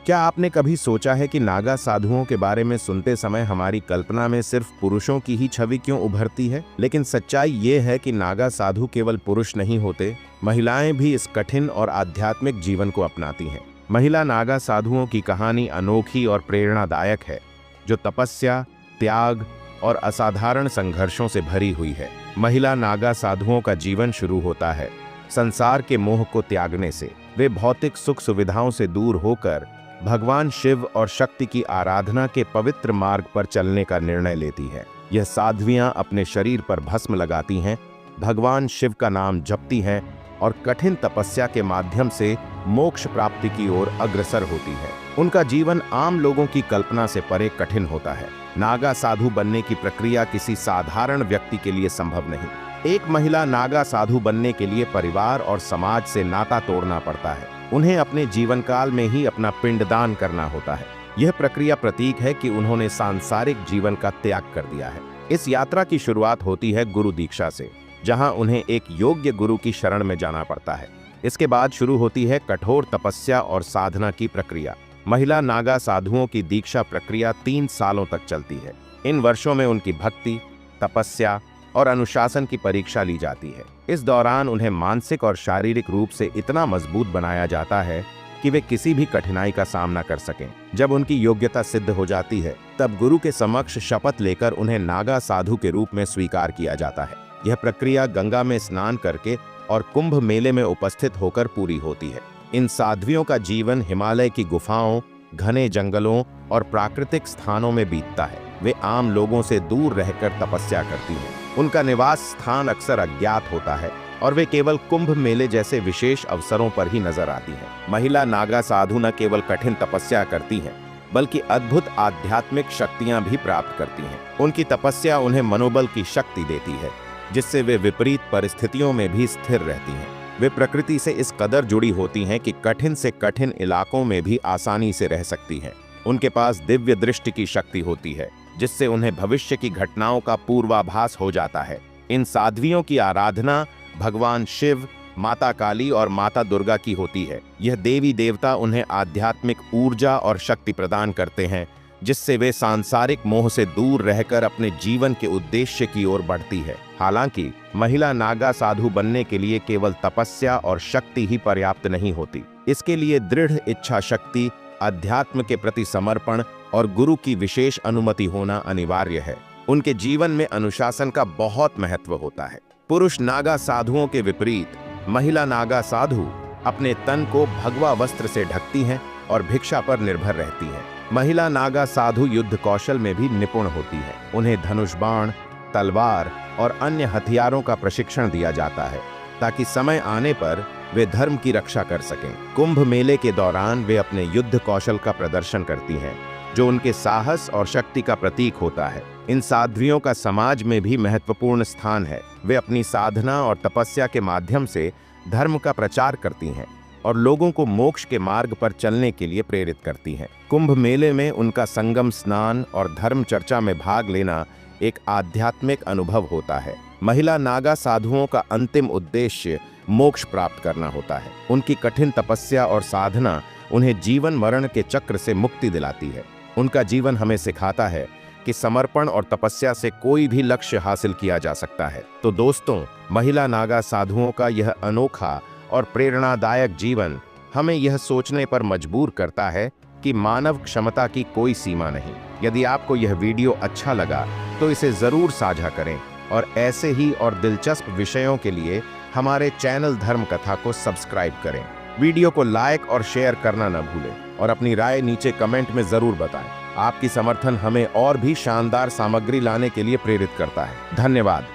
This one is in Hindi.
क्या आपने कभी सोचा है कि नागा साधुओं के बारे में सुनते समय हमारी कल्पना में सिर्फ पुरुषों की ही छवि क्यों उभरती है? लेकिन सच्चाई ये है कि नागा साधु केवल पुरुष नहीं होते, महिलाएं भी इस कठिन और आध्यात्मिक जीवन को अपनाती हैं। महिला नागा साधुओं की कहानी अनोखी और प्रेरणादायक है, जो तपस्या, त्याग और असाधारण संघर्षों से भरी हुई है। महिला नागा साधुओं का जीवन शुरू होता है संसार के मोह को त्यागने से। वे भौतिक सुख सुविधाओं से दूर होकर भगवान शिव और शक्ति की आराधना के पवित्र मार्ग पर चलने का निर्णय लेती है। यह साध्वियां अपने शरीर पर भस्म लगाती हैं, भगवान शिव का नाम जपती हैं और कठिन तपस्या के माध्यम से मोक्ष प्राप्ति की ओर अग्रसर होती है। उनका जीवन आम लोगों की कल्पना से परे कठिन होता है। नागा साधु बनने की प्रक्रिया किसी साधारण व्यक्ति के लिए संभव नहीं। एक महिला नागा साधु बनने के लिए परिवार और समाज से नाता तोड़ना पड़ता है। उन्हें अपने जीवन काल में ही अपना पिंडदान करना होता है। यह प्रक्रिया प्रतीक है कि उन्होंने सांसारिक जीवन का त्याग कर दिया है। इस यात्रा की शुरुआत होती है गुरु दीक्षा से, जहां उन्हें एक योग्य गुरु की शरण में जाना पड़ता है। इसके बाद शुरू होती है कठोर तपस्या और साधना की प्रक्रिया। महिला नागा साधुओं की दीक्षा प्रक्रिया 3 सालों तक चलती है। इन वर्षों में उनकी भक्ति, तपस्या और अनुशासन की परीक्षा ली जाती है। इस दौरान उन्हें मानसिक और शारीरिक रूप से इतना मजबूत बनाया जाता है कि वे किसी भी कठिनाई का सामना कर सकें। जब उनकी योग्यता सिद्ध हो जाती है, तब गुरु के समक्ष शपथ लेकर उन्हें नागा साधु के रूप में स्वीकार किया जाता है। यह प्रक्रिया गंगा में स्नान करके और कुंभ मेले में उपस्थित होकर पूरी होती है। इन साध्वियों का जीवन हिमालय की गुफाओं, घने जंगलों और प्राकृतिक स्थानों में बीतता है। वे आम लोगों से दूर रहकर तपस्या करती हैं। उनका निवास स्थान अक्सर अज्ञात होता है और वे केवल कुंभ मेले जैसे विशेष अवसरों पर ही नजर आती हैं। महिला नागा साधु न केवल कठिन तपस्या करती हैं, बल्कि अद्भुत आध्यात्मिक शक्तियां भी प्राप्त करती हैं। उनकी तपस्या उन्हें मनोबल की शक्ति देती है, जिससे वे विपरीत परिस्थितियों में भी स्थिर रहती हैं। वे प्रकृति से इस कदर जुड़ी होती हैं कि कठिन से कठिन इलाकों में भी आसानी से रह सकती हैं। उनके पास दिव्य दृष्टि की शक्ति होती है, जिससे उन्हें भविष्य की घटनाओं का पूर्वाभास हो जाता है। इन साध्वियों की आराधना भगवान शिव, माता काली और माता दुर्गा की होती है। यह देवी देवता उन्हें आध्यात्मिक ऊर्जा और शक्ति प्रदान करते हैं, जिससे वे सांसारिक मोह से दूर रहकर अपने जीवन के उद्देश्य की ओर बढ़ती है। हालांकि महिला नागा साधु बनने के लिए केवल तपस्या और शक्ति ही पर्याप्त नहीं होती। इसके लिए दृढ़ इच्छा शक्ति, अध्यात्म के प्रति समर्पण और गुरु की विशेष अनुमति होना अनिवार्य है। उनके जीवन में अनुशासन का बहुत महत्व होता है। पुरुष नागा साधुओं के विपरीत महिला नागा साधु अपने तन को भगवा वस्त्र से ढकती हैं और भिक्षा पर निर्भर रहती हैं। महिला नागा साधु युद्ध कौशल में भी निपुण होती है। उन्हें धनुष बाण, तलवार और अन्य हथियारों का प्रशिक्षण दिया जाता है, ताकि समय आने पर वे धर्म की रक्षा कर सकें। कुंभ मेले के दौरान वे अपने युद्ध कौशल का प्रदर्शन करती हैं, जो उनके साहस और शक्ति का प्रतीक होता है। इन साध्वियों का समाज में भी महत्वपूर्ण स्थान है। वे अपनी साधना और तपस्या के माध्यम से धर्म का प्रचार करती हैं और लोगों को मोक्ष के मार्ग पर चलने के लिए प्रेरित करती हैं। कुंभ मेले में उनका संगम स्नान और धर्म चर्चा में भाग लेना एक आध्यात्मिक अनुभव होता है। महिला नागा साधुओं का अंतिम उद्देश्य मोक्ष प्राप्त करना होता है। उनकी कठिन तपस्या और साधना उन्हें जीवन मरण के चक्र से मुक्ति दिलाती है। उनका जीवन हमें सिखाता है कि समर्पण और तपस्या से कोई भी लक्ष्य हासिल किया जा सकता है। तो दोस्तों, महिला नागा साधुओं का यह अनोखा और प्रेरणादायक जीवन हमें यह सोचने पर मजबूर करता है कि मानव क्षमता की कोई सीमा नहीं। यदि आपको यह वीडियो अच्छा लगा तो इसे जरूर साझा करें और ऐसे ही और दिलचस्प विषयों के लिए हमारे चैनल धर्म कथा को सब्सक्राइब करें। वीडियो को लाइक और शेयर करना न भूलें और अपनी राय नीचे कमेंट में जरूर बताएं। आपकी समर्थन हमें और भी शानदार सामग्री लाने के लिए प्रेरित करता है। धन्यवाद।